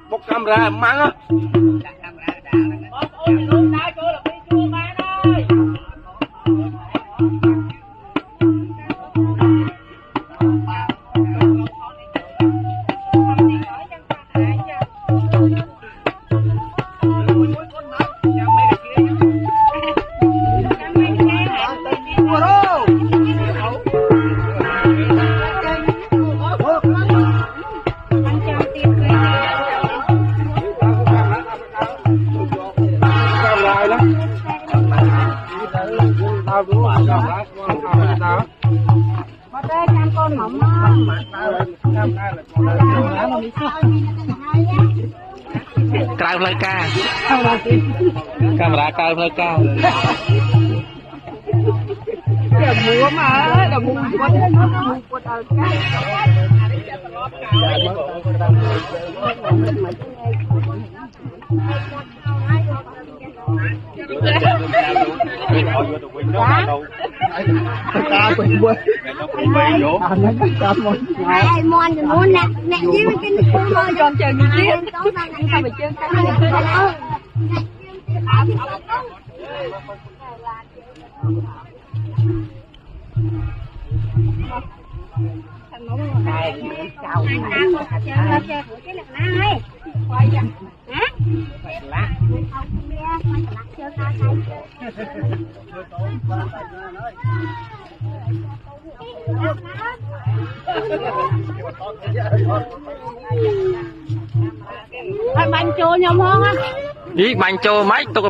bốc camera mang á cao hơi ca camera cao hơi cao mua mà đừng mua quật mon thì muốn nè nè với cái con tròn trời như thế sao phải chơi cái này bánh trôi nhau không á? Ý bánh trôi mấy tôi